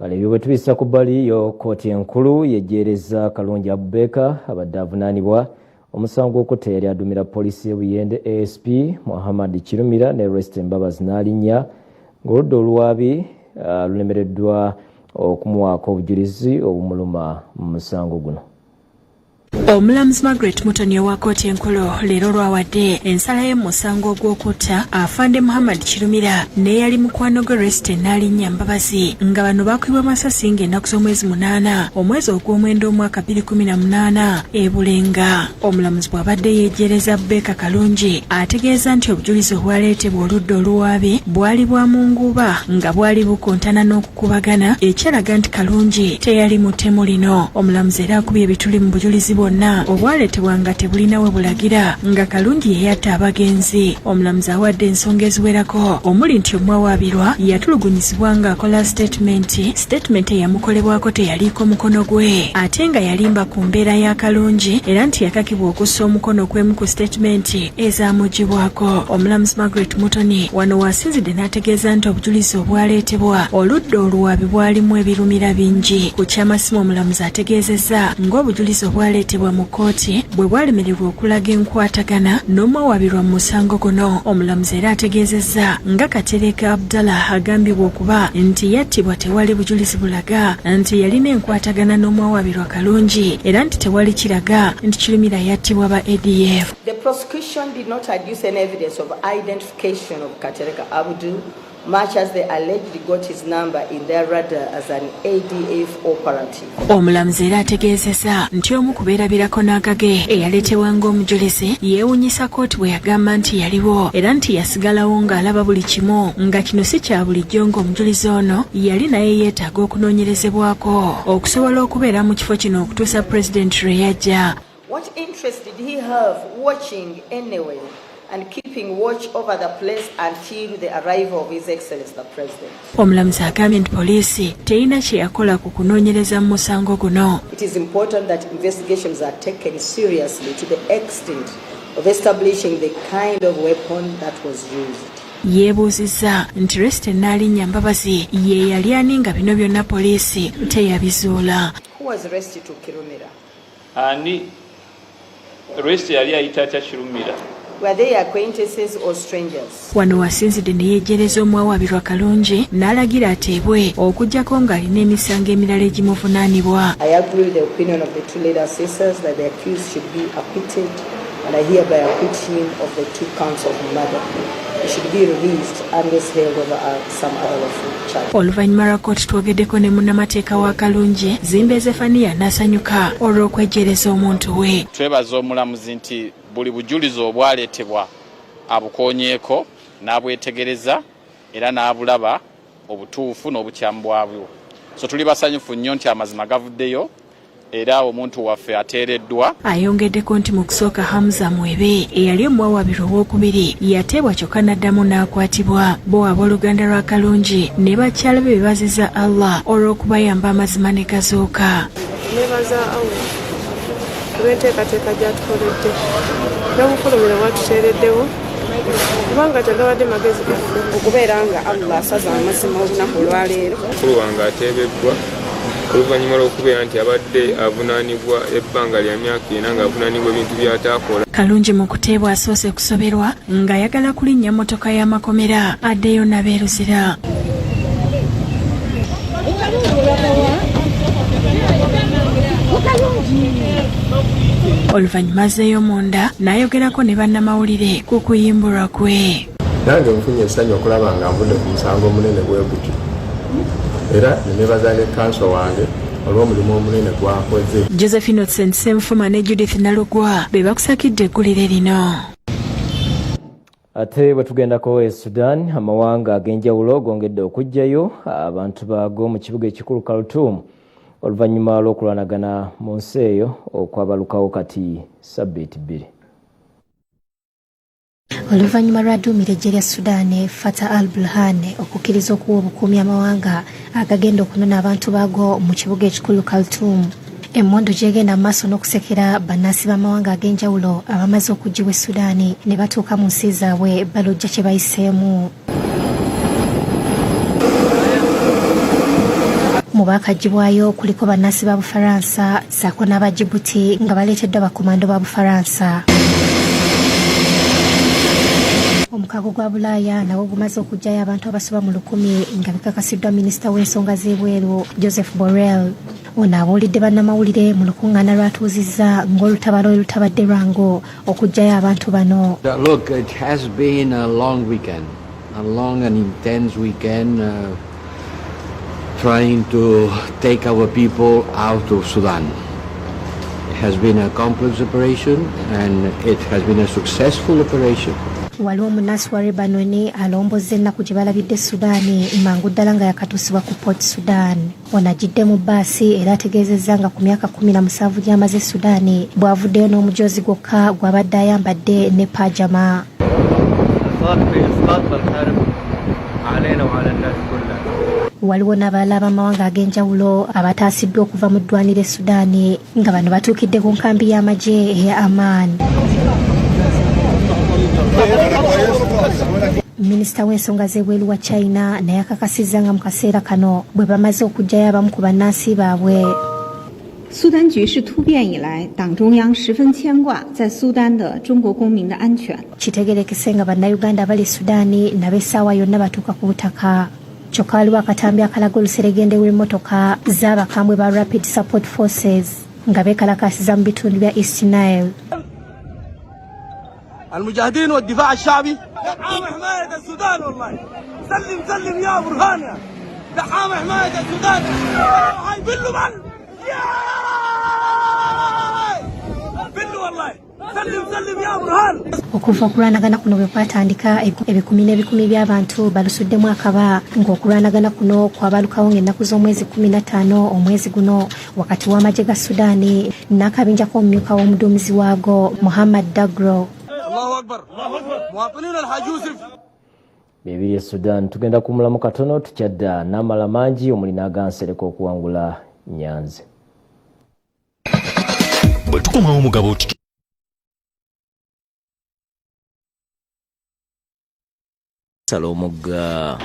Kale bwe tubisa ku bbali yo kkooti enkulu Yeggyeerezza Abadde Avunaanibwa Omusango Gw'Okutta yali adumira poliisi y'Ebuyende ASP Afande Kirumira ne Rest Mbabazi n'alinnya ng'oludda oluwaabi lulemereddwa okumuwaako obujulizi obumuluma mu musango guno. Omulamuzi Margaret Mutoni wa kkooti enkulu leero lwawadde ensala y'Omusango Gw'Okutta Afande Kirumira ne yali mukwano gwe Rest n'alinnya Mbabazi nga bano baakubibwa amasasi ng'ennaku z'omwezi 8 omwezi ogw'omwenda omwaka 2018 e Bulenga. Omulamuzi bw'abadde yeegyereza Beka Kalungi ategeeza nti obujulizi obwaleetebwa oludda oluwaabi bwali bwa mu nguuba nga bwali bukontana n'okukubagana ekyalaga nti Kalungi teyali mu ttemu lino. Omulamuzi era akubye ebituli mu bujulizi bonna obwaleetebwa nga tebulina we bulagira nga Kalungi yeyatta abagenzi. Omulamuzi awadde ensonga eziwerako omuli nti omwawaabirwa yatulugunyizibwa ng'akola statement eyamukolebwako teyaliiko mukono gwe ate nga yalimba ku mbeera ya Kalungi era nti yakakibwa okussa omukono kwemu ku statement ezamugibwako. Omulamuzi Margaret Mutoni wano wasinzidde n'ategeeza nti obujulizi obwaleetebwa oludda oluwaabi bwalimu ebirumira bingi. Ku kyamasimu omulamuzi ategeezezza ng'obujulizi obwaleetebwa mu kkooti bwe bwalemererwa okulaga enkwatagana n'omwawaabirwa mu musango guno. Omulamuzi era ategeezezza nga Katereka Abdallah agambibwa okuba nti yattibwa tewali bujulizi bulaga nti yalina enkwatagana n'omwawaabirwa Kalungi era nti tewali kiraga nti Kirumira yattibwa ba ADF. The prosecution did not adduce any evidence of identification of Katereka Abdul, much as they allegedly got his number in their radar as an ADF operative. Omulamuzi era ategeezezza nti omu ku beerabirako n'agage eyaleetebwa ng'omujulizi yeewunyisa kkooti bwe yagamba nti yaliwo era nti yasigalawo ng'alaba buli kimu nga kino si kya bulijjo ng'omujulizi ono yali naye yeetaaga okunoonyerezebwako okusobola okubeera mu kifo kino okutuusa Pulezidenti lwe yajja. What interest did he have watching anyway and keeping watch over the place until the arrival of His Excellency the President? Omulamuzi agambye nti poliisi terina kye yakola ku kunoonyereza mu musango guno. It is important that investigations are taken seriously to the extent of establishing the kind of weapon that was used. Yeebuuzizza nti Rest n'alinnya Mbabazi ye yali ani nga bino byonna poliisi teyabizuula. Who was arrested to Kirumira? Ani Rest yali ayita atya Kirumira? Were they acquaintances or strangers? Wano wasinzidde ne yeegyereza omwawaabirwa Kalungi n'alagira ateebwe okuggyako ng'alina emisango emirala egimuvunaanibwa. I agree with the opinion of the two lead assessors that the accused should be acquitted, and I hereby acquit him of the 2 counts of murder. He should be released unless held over some other lawful charge. Oluvannyuma lwa kkooti twogeddeko ne munnamateeka wa Kalungi Zimbe Zefaniya n'asanyuka olw'okwejjereza omuntu we. Twebaza omulamuzi nti buli bujulizi obwaleetebwa abukoonyeeko n'abwetegereza era n'abulaba obutuufu n'obukyamu bwabwo. So tuli basanyufu nnyo nti amazima gavuddeyo era omuntu waffe ateereddwa. Ayongeddeko nti mu kusooka Hamza Mwebe eyali omwawaabirwa ow'okubiri yateebwa kyokka n'addamu n'akwatibwa. Bo ab'oluganda lwa Kalungi ne bakyala be bebaziza Allah olw'okubayamba amazima ne gazooka. Nebaza Allah olw'enteekateeka gy'atukoledde n'obufulumire bwatuteereddewo kubanga tagawadde magezi gaffe okubeera nga Allah asaza amazima olunaku olwaleero. Mukulu wange ateebeddwa oluvannyuma lw'okubeera nti abadde avunaanibwa ebbanga lya myaka 4 ng'avunaanibwa ebintu by'ataakola. Kalungi mu kuteebwa Asoose Kusoberwa ng'ayagala kulinnya mmotoka y'amakomera addeyo n'abeeruzira. Oluvannyuma azzeeyo munda n'ayogerako ne bannamawulire ku kuyimbulwa kwe. Nange nfunye essanyu okulaba nga nvudde ku musango omunene bwe gutyo era ne nebaza ne kanso wange olw'omulimu omunene gwakoze. Josephine Sensemfuma ne Judith Nalugwa be bakusakidde eggulire lino. Ate bwe tugendako e Sudan, amawanga ag'enjawulo gongedde okuggyayo abantu baago mu kibuga ekikulu Khartoum oluvannyuma lw'okulwanagana mu nsi eyo okwabalukawo kati ssabbiiti 2. Oluvannyuma lw'adduumira eggye lya Sudan Fatah al-Burhan okukkiriza okuwa obukuumi amawanga agagenda okunona abantu baago mu kibuga ekikulu Khartoum. Emmondo gyegenda mu maaso n'okusekera bannansi b'amawanga ag'enjawulo abamaze okuggyibwa e Sudan ne batuuka mu nsi zaabwe balojja kye bayiseemu. mu baakagibwayo kuliko bannansi ba Bufaransa ssaako n'aba Djibouti nga baleeteddwa bakomando ba Bufaransa. Omukago gwa Bulaaya nagwo gumaze okugyayo abantu abasoba mu 1,000 nga bikakasiddwa minisita w'ensonga z'ebweru Joseph Borrell. Ono abuulidde bannamawulire mu lukuŋŋaana lw'atuuzizza ng'olutabaalo lutabadde lwangu okugyayo abantu bano. Look, it has been a long weekend, a long and intense weekend trying to take our people out of Sudan. It has been a complex operation and it has been a successful operation. Waliwo omunnansi wa Lebanoni alombozza ennaku gye balabidde Sudaani mangu ddala nga yakatuusibwa ku Port Sudan. Ono agidde mu bbaasi era ategeezezza nga ku myaka 17 gy'amaze Sudaani bw'avuddeyo n'omujoozi gwokka gw'abadde ayambadde ne pajama. Waliwo n'abalala b'amawanga ag'enjawulo abataasiddwa okuva mu ddwaniro e Sudaani nga bano batuukidde ku nkambi y'amagye eya Amman. Minisita w'ensonga z'ebweru wa China naye akakasizza nga mu kaseera kano bwe bamaze okugyayo abamu ku bannansi baabwe. 苏丹局势突变以来，党中央十分牵挂在苏丹的中国公民的安全。 Kitegerekese nga bannayuganda abali Sudaani n'ab'essaawa yonna batuuka ku butaka. Kyokka waliwo akatambi akalaga oluseregende w'emmotoka z'abakambwe ba Rapid Support Forces nga beekalakaasiza mu bitundu bya East Nile. المجاهدين والدفاع الشعبي دعم حماية السودان والله سلم سلم يا برهان دعم حماية السودان هاي بلو من بلو والله سلم سلم يا برهان. Okuva okulwanagana kuno bwe kwatandika ebikumi n'ebikumi by'abantu balusuddemu akaba ng'okulwanagana kuno kwabalukawo ng'ennaku z'omwezi 15 omwezi guno wakati w'amagye ga Sudaani n'akabinja k'omumyuka w'omuduumizi waago Muhammad Daglo. Bibiri Sudan tugenda kumulamu katono tukyadda n'amala mangi omuli n'agansereka okuwangula Nyanzi. Bwe tukomawo mugabo Salomugga.